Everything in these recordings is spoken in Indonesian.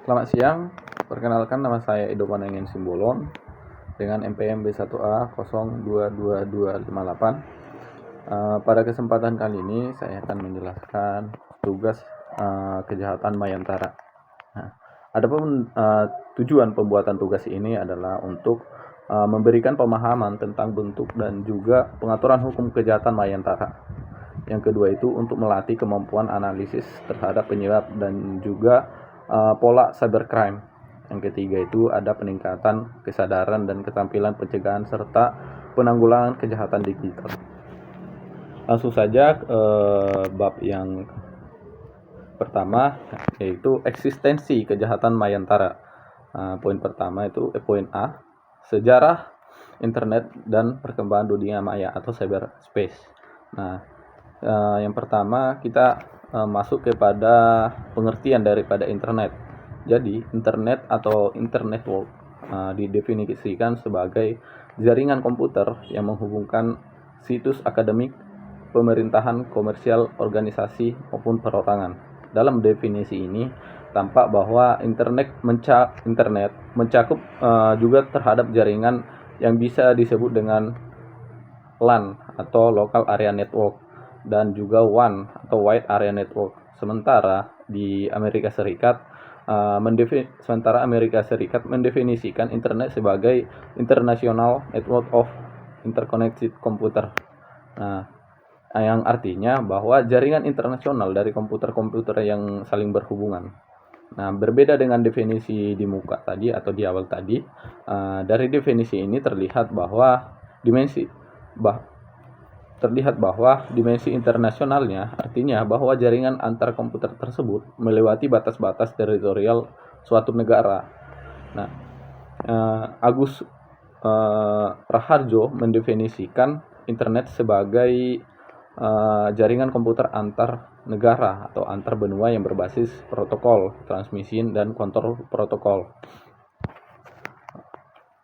Selamat siang, perkenalkan nama saya Edo Panengin Simbolon dengan NPM B1A 022258. Pada kesempatan kali ini saya akan menjelaskan tugas kejahatan Mayantara. Adapun tujuan pembuatan tugas ini adalah untuk memberikan pemahaman tentang bentuk dan juga pengaturan hukum kejahatan Mayantara. Yang kedua itu untuk melatih kemampuan analisis terhadap penyebab dan juga pola cybercrime. Yang ketiga itu ada peningkatan kesadaran dan keterampilan pencegahan serta penanggulangan kejahatan digital. Langsung saja bab yang pertama, yaitu eksistensi kejahatan Mayantara. Poin pertama itu poin A, sejarah internet dan perkembangan dunia maya atau cyberspace. Yang pertama kita masuk kepada pengertian daripada internet. Jadi internet atau internet network didefinisikan sebagai jaringan komputer yang menghubungkan situs akademik, pemerintahan, komersial, organisasi maupun perorangan. Dalam definisi ini tampak bahwa internet mencakup juga terhadap jaringan yang bisa disebut dengan LAN atau Local Area Network dan juga WAN atau Wide Area Network. Sementara Amerika Serikat mendefinisikan internet sebagai International Network of Interconnected Computer. Yang artinya bahwa jaringan internasional dari komputer-komputer yang saling berhubungan. Berbeda dengan definisi di muka tadi atau di awal tadi, dari definisi ini terlihat bahwa dimensi internasionalnya artinya bahwa jaringan antar komputer tersebut melewati batas-batas teritorial suatu negara. Agus Raharjo mendefinisikan internet sebagai jaringan komputer antar negara atau antar benua yang berbasis protokol transmisi dan kontrol protokol.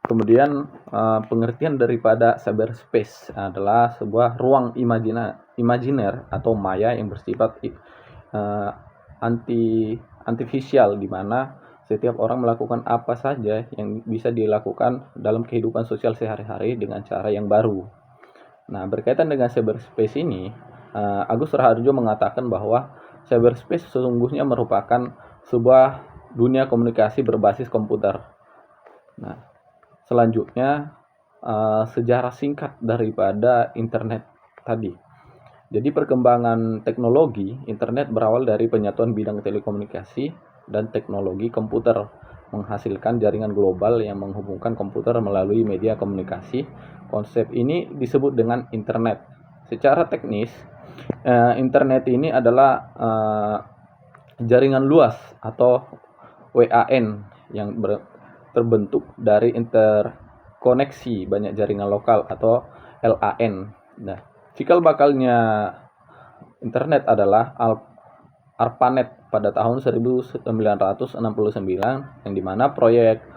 Kemudian pengertian daripada cyberspace adalah sebuah ruang imajiner atau maya yang bersifat artifisial, di mana setiap orang melakukan apa saja yang bisa dilakukan dalam kehidupan sosial sehari-hari dengan cara yang baru. Berkaitan dengan cyberspace ini, Agus Raharjo mengatakan bahwa cyberspace sesungguhnya merupakan sebuah dunia komunikasi berbasis komputer. Selanjutnya, sejarah singkat daripada internet tadi. Jadi perkembangan teknologi internet berawal dari penyatuan bidang telekomunikasi dan teknologi komputer, menghasilkan jaringan global yang menghubungkan komputer melalui media komunikasi. Konsep ini disebut dengan internet. Secara teknis, internet ini adalah jaringan luas atau WAN yang terbentuk dari interkoneksi banyak jaringan lokal atau LAN. Cikal bakalnya internet adalah ARPANET pada tahun 1969, yang dimana proyek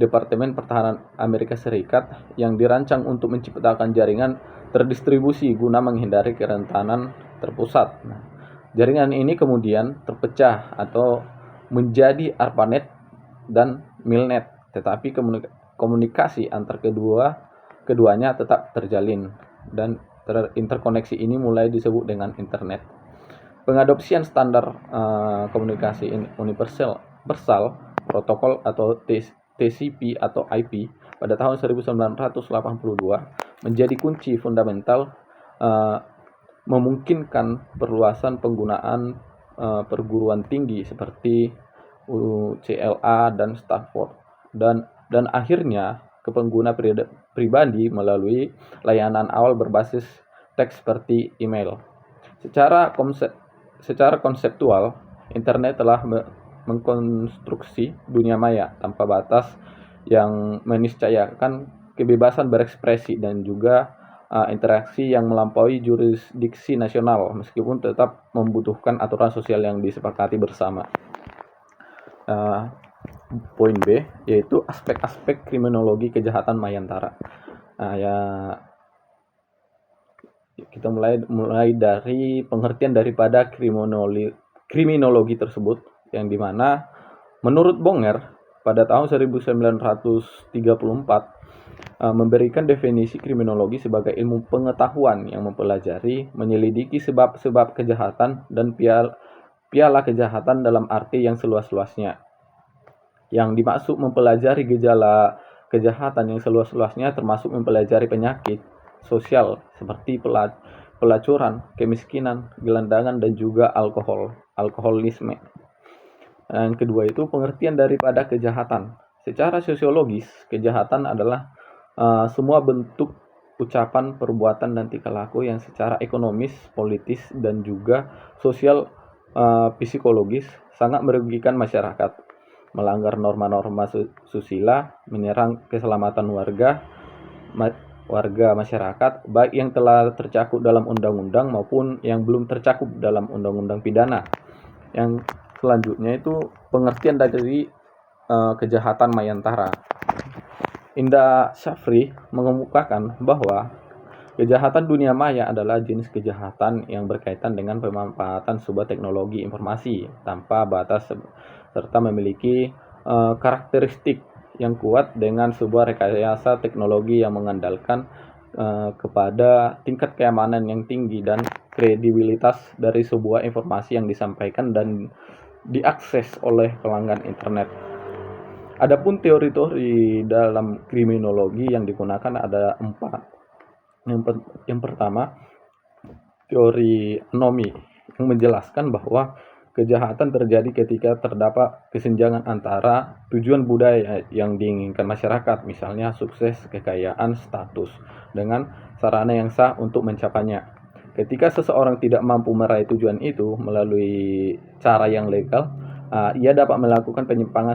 Departemen Pertahanan Amerika Serikat yang dirancang untuk menciptakan jaringan terdistribusi guna menghindari kerentanan terpusat. Jaringan ini kemudian terpecah atau menjadi ARPANET dan MILNET, tetapi komunikasi antar keduanya tetap terjalin dan terinterkoneksi ini mulai disebut dengan internet. Pengadopsian standar komunikasi universal protokol atau TCP atau IP pada tahun 1982 menjadi kunci fundamental memungkinkan perluasan penggunaan perguruan tinggi seperti UCLA dan Stanford dan akhirnya ke pengguna pribadi melalui layanan awal berbasis teks seperti email. Secara konseptual, internet telah mengkonstruksi dunia maya tanpa batas yang meniscayakan kebebasan berekspresi dan juga interaksi yang melampaui jurisdiksi nasional, meskipun tetap membutuhkan aturan sosial yang disepakati bersama. Poin B, yaitu aspek-aspek kriminologi kejahatan Mayantara. Kita mulai dari pengertian daripada kriminologi tersebut. yang dimana menurut Bonger pada tahun 1934 memberikan definisi kriminologi sebagai ilmu pengetahuan yang mempelajari, menyelidiki sebab-sebab kejahatan dan piala kejahatan dalam arti yang seluas-luasnya. Yang dimaksud mempelajari gejala kejahatan yang seluas-luasnya termasuk mempelajari penyakit sosial seperti pelacuran, kemiskinan, gelandangan, dan juga alkoholisme. Yang kedua itu pengertian daripada kejahatan. Secara sosiologis, kejahatan adalah semua bentuk ucapan, perbuatan, dan tingkah laku yang secara ekonomis, politis, dan juga sosial psikologis sangat merugikan masyarakat, melanggar norma-norma susila, menyerang keselamatan warga masyarakat, baik yang telah tercakup dalam undang-undang maupun yang belum tercakup dalam undang-undang pidana. Yang selanjutnya itu pengertian dari kejahatan mayantara. Indra Shafri mengemukakan bahwa kejahatan dunia maya adalah jenis kejahatan yang berkaitan dengan pemanfaatan sebuah teknologi informasi tanpa batas serta memiliki karakteristik yang kuat dengan sebuah rekayasa teknologi yang mengandalkan kepada tingkat keamanan yang tinggi dan kredibilitas dari sebuah informasi yang disampaikan dan diakses oleh pelanggan internet. Adapun teori-teori dalam kriminologi yang digunakan ada 4. Yang pertama, teori anomi yang menjelaskan bahwa kejahatan terjadi ketika terdapat kesenjangan antara tujuan budaya yang diinginkan masyarakat, misalnya sukses, kekayaan, status, dengan sarana yang sah untuk mencapainya. Ketika seseorang tidak mampu meraih tujuan itu melalui cara yang legal, ia dapat melakukan penyimpangan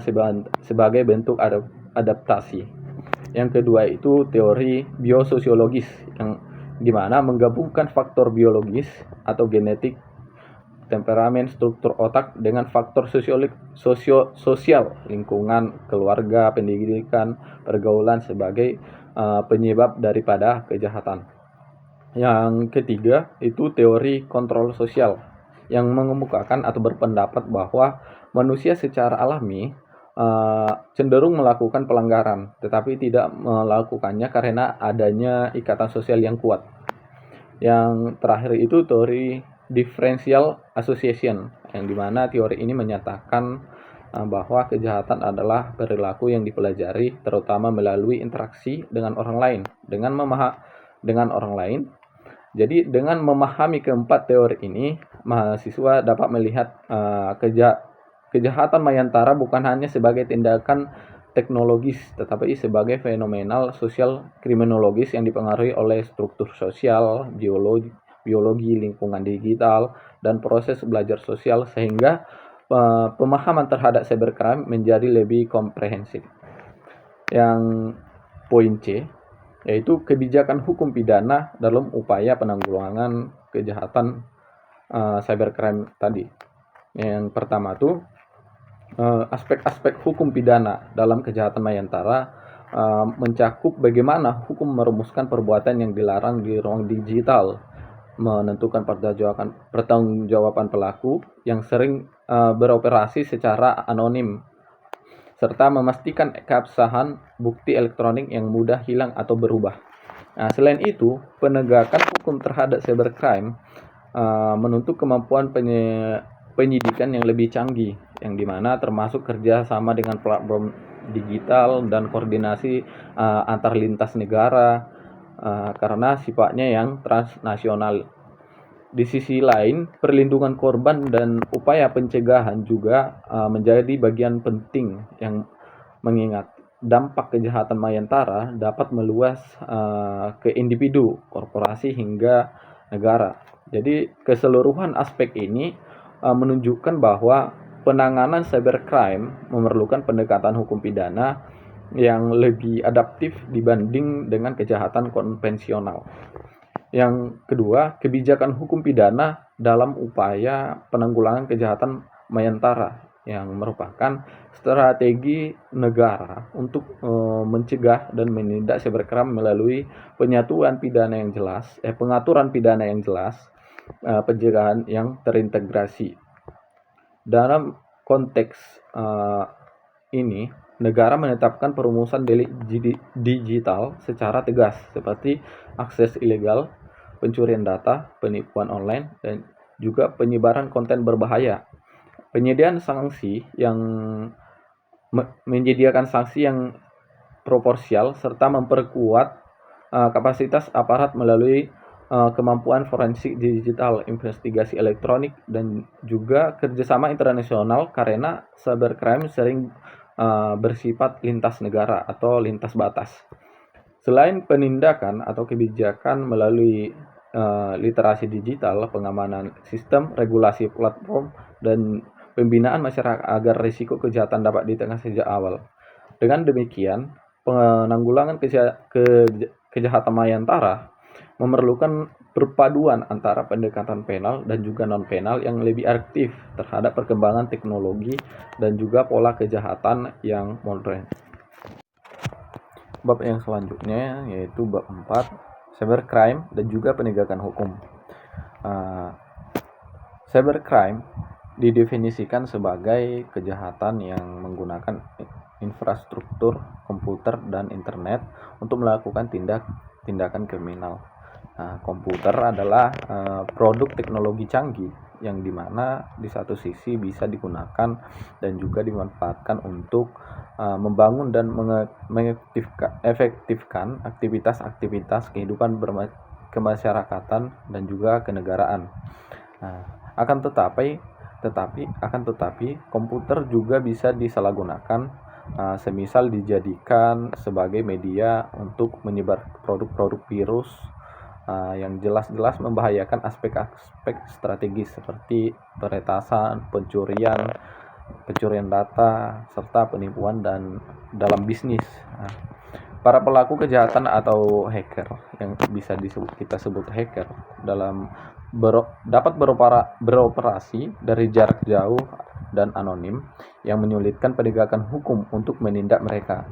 sebagai bentuk adaptasi. Yang kedua itu teori biososiologis yang dimana menggabungkan faktor biologis atau genetik, temperamen, struktur otak dengan faktor sosial, lingkungan, keluarga, pendidikan, pergaulan sebagai penyebab daripada kejahatan. Yang ketiga itu teori kontrol sosial yang mengemukakan atau berpendapat bahwa manusia secara alami cenderung melakukan pelanggaran, tetapi tidak melakukannya karena adanya ikatan sosial yang kuat. Yang terakhir itu teori differential association, yang dimana teori ini menyatakan bahwa kejahatan adalah perilaku yang dipelajari terutama melalui interaksi dengan orang lain. Dengan orang lain. Jadi dengan memahami keempat teori ini, mahasiswa dapat melihat kejahatan mayantara bukan hanya sebagai tindakan teknologis, tetapi sebagai fenomenal sosial kriminologis yang dipengaruhi oleh struktur sosial, biologi, lingkungan digital, dan proses belajar sosial sehingga pemahaman terhadap cybercrime menjadi lebih komprehensif. Yang poin C yaitu kebijakan hukum pidana dalam upaya penanggulangan kejahatan cybercrime tadi. Yang pertama tuh aspek-aspek hukum pidana dalam kejahatan mayantara mencakup bagaimana hukum merumuskan perbuatan yang dilarang di ruang digital, menentukan pertanggungjawaban pelaku yang sering beroperasi secara anonim, serta memastikan keabsahan bukti elektronik yang mudah hilang atau berubah. Selain itu, penegakan hukum terhadap cybercrime menuntut kemampuan penyidikan yang lebih canggih, yang dimana termasuk kerja sama dengan platform digital dan koordinasi antar lintas negara karena sifatnya yang transnasional. Di sisi lain, perlindungan korban dan upaya pencegahan juga menjadi bagian penting, yang mengingat dampak kejahatan mayantara dapat meluas ke individu, korporasi, hingga negara. Jadi keseluruhan aspek ini menunjukkan bahwa penanganan cybercrime memerlukan pendekatan hukum pidana yang lebih adaptif dibanding dengan kejahatan konvensional. Yang kedua, kebijakan hukum pidana dalam upaya penanggulangan kejahatan mayantara yang merupakan strategi negara untuk mencegah dan menindak cybercrime melalui pengaturan pidana yang jelas, pencegahan yang terintegrasi. Dalam konteks ini, negara menetapkan perumusan delik digital secara tegas seperti akses ilegal, pencurian data, penipuan online, dan juga penyebaran konten berbahaya. Penyediaan sanksi yang menyediakan sanksi yang proporsial serta memperkuat kapasitas aparat melalui kemampuan forensik digital, investigasi elektronik, dan juga kerjasama internasional karena cybercrime sering bersifat lintas negara atau lintas batas. Selain penindakan atau kebijakan melalui literasi digital, pengamanan sistem, regulasi platform, dan pembinaan masyarakat agar risiko kejahatan dapat ditekan sejak awal. Dengan demikian, penanggulangan kejahatan mayantara memerlukan perpaduan antara pendekatan penal dan juga non-penal yang lebih aktif terhadap perkembangan teknologi dan juga pola kejahatan yang modern. Bab yang selanjutnya yaitu bab 4, cybercrime dan juga penegakan hukum. Cybercrime didefinisikan sebagai kejahatan yang menggunakan infrastruktur komputer dan internet untuk melakukan tindakan kriminal. Komputer adalah produk teknologi canggih yang dimana di satu sisi bisa digunakan dan juga dimanfaatkan untuk membangun dan mengefektifkan aktivitas-aktivitas kehidupan kemasyarakatan dan juga kenegaraan. Akan tetapi komputer juga bisa disalahgunakan, semisal dijadikan sebagai media untuk menyebar produk-produk virus yang jelas-jelas membahayakan aspek-aspek strategis seperti peretasan, pencurian data, serta penipuan dan dalam bisnis. Para pelaku kejahatan atau hacker yang bisa kita sebut hacker dapat beroperasi dari jarak jauh dan anonim yang menyulitkan penegakan hukum untuk menindak mereka.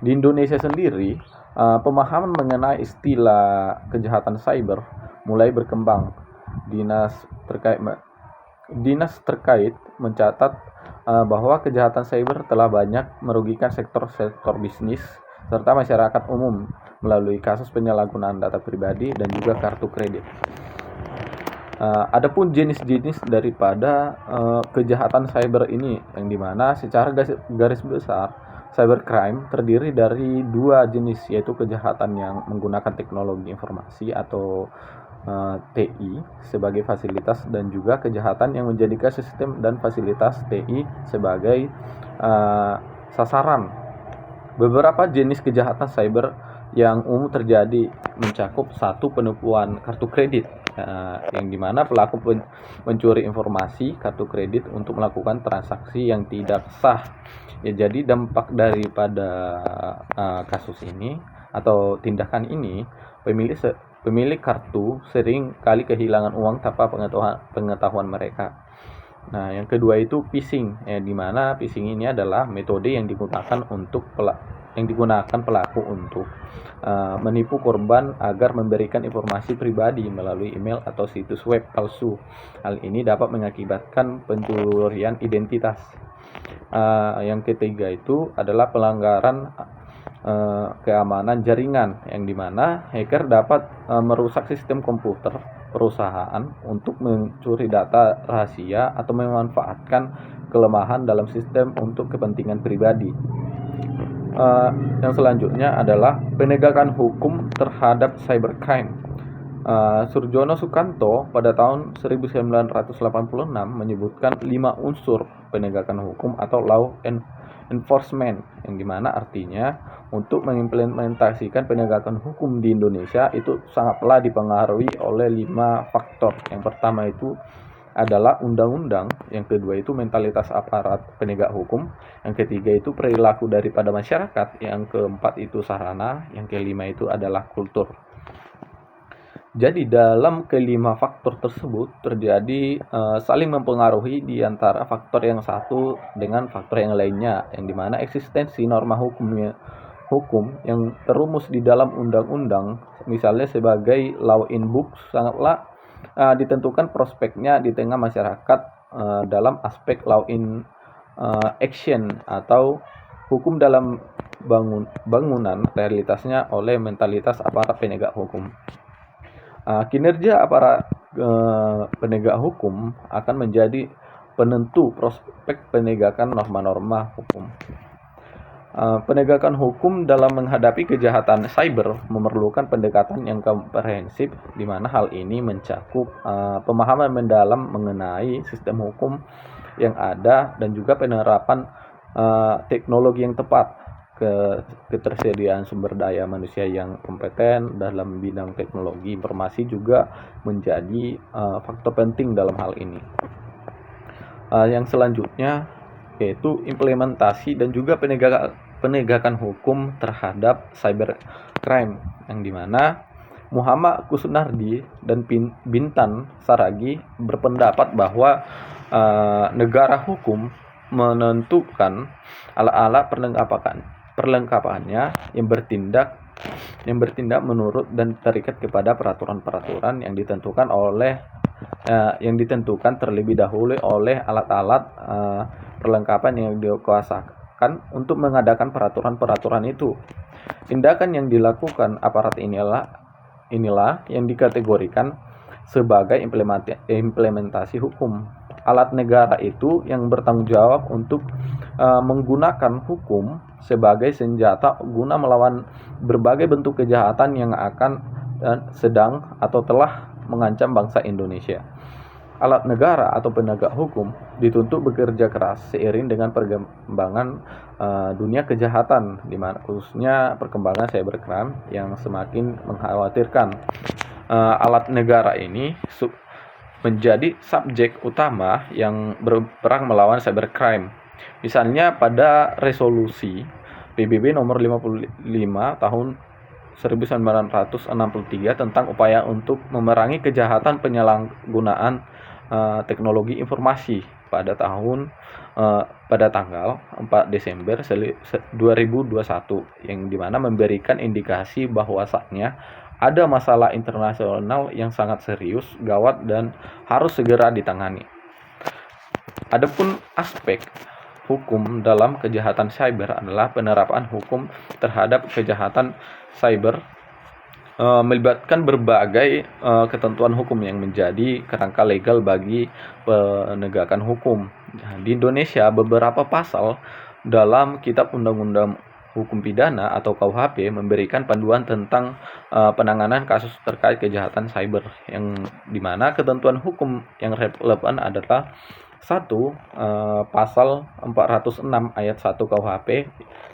Di Indonesia sendiri, pemahaman mengenai istilah kejahatan cyber mulai berkembang. Dinas terkait mencatat bahwa kejahatan cyber telah banyak merugikan sektor bisnis serta masyarakat umum melalui kasus penyalahgunaan data pribadi dan juga kartu kredit. Adapun jenis-jenis daripada kejahatan cyber ini, yang dimana secara garis besar cybercrime terdiri dari dua jenis, yaitu kejahatan yang menggunakan teknologi informasi atau TI sebagai fasilitas dan juga kejahatan yang menjadikan sistem dan fasilitas TI sebagai sasaran. Beberapa jenis kejahatan cyber yang umum terjadi mencakup satu, penipuan kartu kredit, yang dimana pelaku mencuri informasi kartu kredit untuk melakukan transaksi yang tidak sah. Jadi dampak daripada kasus ini atau tindakan ini, pemilik kartu sering kali kehilangan uang tanpa pengetahuan mereka. Nah, yang kedua itu phishing, di mana phishing ini adalah metode yang digunakan pelaku untuk menipu korban agar memberikan informasi pribadi melalui email atau situs web palsu. Hal ini dapat mengakibatkan pencurian identitas. Yang ketiga itu adalah pelanggaran keamanan jaringan, yang dimana hacker dapat merusak sistem komputer perusahaan untuk mencuri data rahasia atau memanfaatkan kelemahan dalam sistem untuk kepentingan pribadi. Yang selanjutnya adalah penegakan hukum terhadap cybercrime. Surjono Sukanto pada tahun 1986 menyebutkan 5 unsur penegakan hukum atau law enforcement, yang dimana artinya untuk mengimplementasikan penegakan hukum di Indonesia itu sangatlah dipengaruhi oleh 5 faktor. Yang pertama itu adalah undang-undang, yang kedua itu mentalitas aparat penegak hukum, yang ketiga itu perilaku daripada masyarakat, yang keempat itu sarana, yang kelima itu adalah kultur. Jadi dalam kelima faktor tersebut terjadi saling mempengaruhi di antara faktor yang satu dengan faktor yang lainnya, yang dimana eksistensi norma hukum yang terumus di dalam undang-undang, misalnya sebagai law in books, sangatlah ditentukan prospeknya di tengah masyarakat dalam aspek law in action atau hukum dalam bangunan realitasnya oleh mentalitas aparat penegak hukum. Kinerja aparat penegak hukum akan menjadi penentu prospek penegakan norma-norma hukum. Penegakan hukum dalam menghadapi kejahatan cyber memerlukan pendekatan yang komprehensif, di mana hal ini mencakup pemahaman mendalam mengenai sistem hukum yang ada dan juga penerapan teknologi yang tepat, ketersediaan sumber daya manusia yang kompeten dalam bidang teknologi informasi juga menjadi faktor penting dalam hal ini. Yang selanjutnya yaitu implementasi dan juga penegakan hukum terhadap cybercrime, yang dimana Muhammad Kusnardi dan Bintan Saragi berpendapat bahwa negara hukum menentukan alat-alat perlengkapannya yang bertindak menurut dan terikat kepada peraturan-peraturan yang ditentukan terlebih dahulu oleh alat-alat perlengkapan yang dikuasakan untuk mengadakan peraturan-peraturan itu. Tindakan yang dilakukan aparat inilah yang dikategorikan sebagai implementasi hukum. Alat negara itu yang bertanggung jawab untuk menggunakan hukum sebagai senjata guna melawan berbagai bentuk kejahatan yang akan sedang atau telah mengancam bangsa Indonesia. Alat negara atau penegak hukum dituntut bekerja keras seiring dengan perkembangan dunia kejahatan, di mana khususnya perkembangan cybercrime yang semakin mengkhawatirkan. Alat negara ini menjadi subjek utama yang berperang melawan cybercrime. Misalnya pada resolusi PBB nomor 55 tahun 1963 tentang upaya untuk memerangi kejahatan penyalahgunaan teknologi informasi pada tanggal 4 Desember 2021, yang dimana memberikan indikasi bahwasannya ada masalah internasional yang sangat serius, gawat, dan harus segera ditangani. Adapun aspek hukum dalam kejahatan cyber adalah penerapan hukum terhadap kejahatan cyber melibatkan berbagai ketentuan hukum yang menjadi kerangka legal bagi penegakan hukum. Di Indonesia, beberapa pasal dalam Kitab Undang-Undang Hukum Pidana atau KUHP memberikan panduan tentang penanganan kasus terkait kejahatan cyber, yang dimana ketentuan hukum yang relevan adalah 1. Pasal 406 ayat 1 KUHP,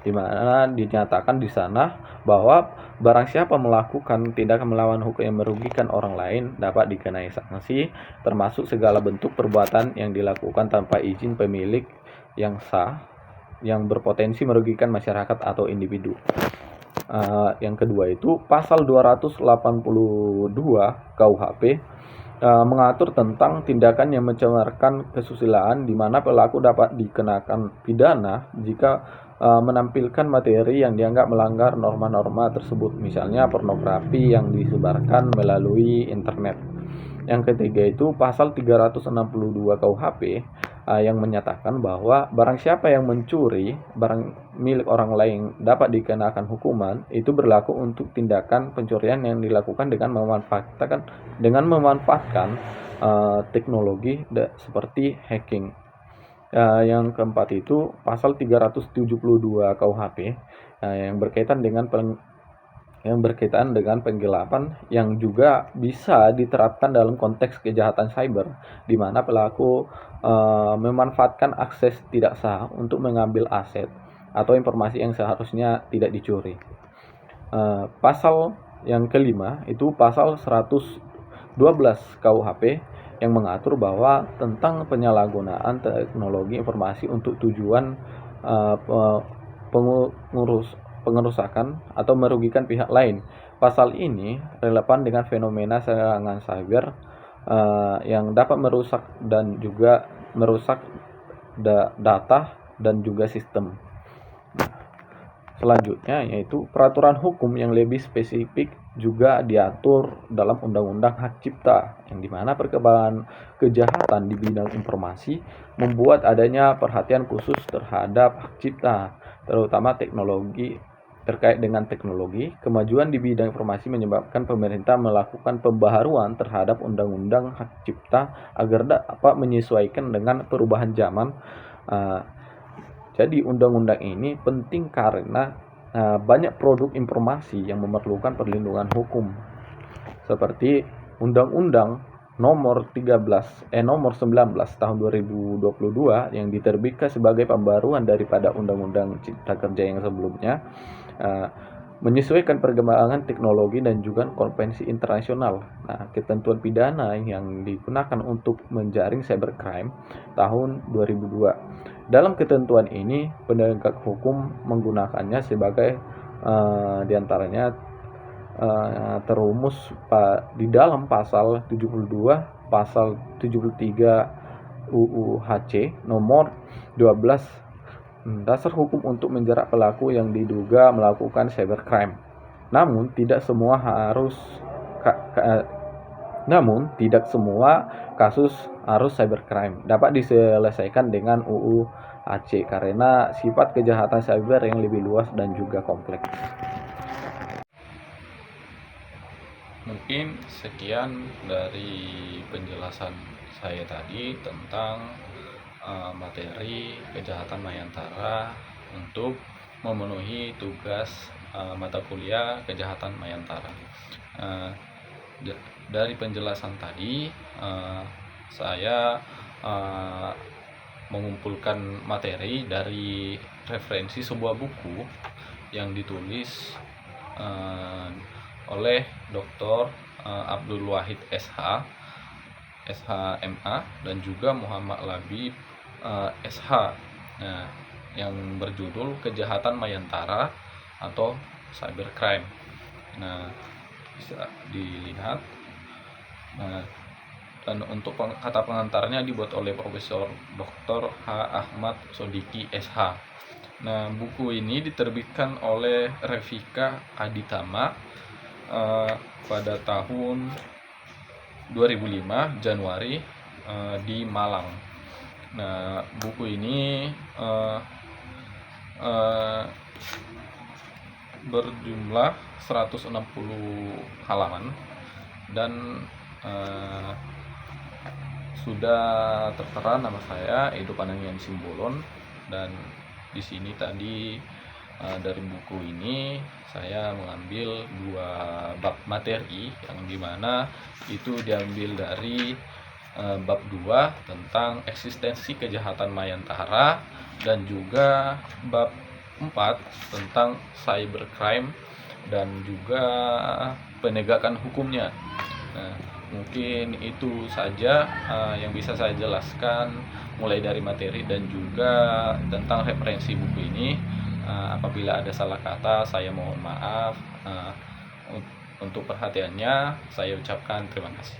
di mana dinyatakan di sana bahwa barang siapa melakukan tindakan melawan hukum yang merugikan orang lain dapat dikenai sanksi, termasuk segala bentuk perbuatan yang dilakukan tanpa izin pemilik yang sah yang berpotensi merugikan masyarakat atau individu. Yang kedua itu pasal 282 KUHP mengatur tentang tindakan yang mencemarkan kesusilaan, di mana pelaku dapat dikenakan pidana jika menampilkan materi yang dianggap melanggar norma-norma tersebut, misalnya pornografi yang disebarkan melalui internet. Yang ketiga itu pasal 362 KUHP yang menyatakan bahwa barang siapa yang mencuri barang milik orang lain dapat dikenakan hukuman. Itu berlaku untuk tindakan pencurian yang dilakukan dengan memanfaatkan teknologi seperti hacking. Yang keempat itu pasal 372 KUHP yang berkaitan dengan penggelapan, yang juga bisa diterapkan dalam konteks kejahatan cyber, di mana pelaku memanfaatkan akses tidak sah untuk mengambil aset atau informasi yang seharusnya tidak dicuri. Pasal yang kelima itu pasal 112 KUHP yang mengatur bahwa tentang penyalahgunaan teknologi informasi untuk tujuan pengerusakan atau merugikan pihak lain. Pasal ini relevan dengan fenomena serangan cyber yang dapat merusak data dan juga sistem. Selanjutnya yaitu peraturan hukum yang lebih spesifik juga diatur dalam Undang-Undang Hak Cipta, yang dimana perkembangan kejahatan di bidang informasi membuat adanya perhatian khusus terhadap hak cipta, terutama terkait dengan teknologi. Kemajuan di bidang informasi menyebabkan pemerintah melakukan pembaharuan terhadap Undang-Undang Hak Cipta agar dapat menyesuaikan dengan perubahan zaman. Jadi undang-undang ini penting karena banyak produk informasi yang memerlukan perlindungan hukum, seperti Undang-Undang nomor 19 tahun 2022 yang diterbitkan sebagai pembaruan daripada Undang-Undang Cipta Kerja yang sebelumnya, menyesuaikan perkembangan teknologi dan juga konvensi internasional. Nah, ketentuan pidana yang digunakan untuk menjaring cybercrime tahun 2002. Dalam ketentuan ini, penegak hukum menggunakannya sebagai diantaranya terumus di dalam pasal 72, pasal 73 UU HC nomor 12, dasar hukum untuk menjerat pelaku yang diduga melakukan cybercrime. Namun tidak semua kasus harus cybercrime dapat diselesaikan dengan UU HC karena sifat kejahatan cyber yang lebih luas dan juga kompleks. Mungkin sekian dari penjelasan saya tadi tentang materi kejahatan mayantara untuk memenuhi tugas mata kuliah kejahatan mayantara. Dari penjelasan tadi saya mengumpulkan materi dari referensi sebuah buku yang ditulis oleh Dr. Abdul Wahid SH, SHMA, dan juga Muhammad Labib SH, yang berjudul Kejahatan Mayantara atau Cybercrime. Nah, bisa dilihat. Dan untuk kata pengantarnya dibuat oleh Profesor Dr. H. Ahmad Sodiki SH. Nah, buku ini diterbitkan oleh Revika Aditama pada tahun 2005 Januari di Malang. Nah, buku ini berjumlah 160 halaman dan sudah tertera nama saya Edo Panangian Simbolon, dan di sini tadi dari buku ini saya mengambil 2 bab materi yang dimana itu diambil dari bab 2 tentang eksistensi kejahatan mayantara dan juga bab 4 tentang cybercrime dan juga penegakan hukumnya. Nah, mungkin itu saja yang bisa saya jelaskan mulai dari materi dan juga tentang referensi buku ini. Apabila ada salah kata, saya mohon maaf. Untuk perhatiannya, saya ucapkan terima kasih.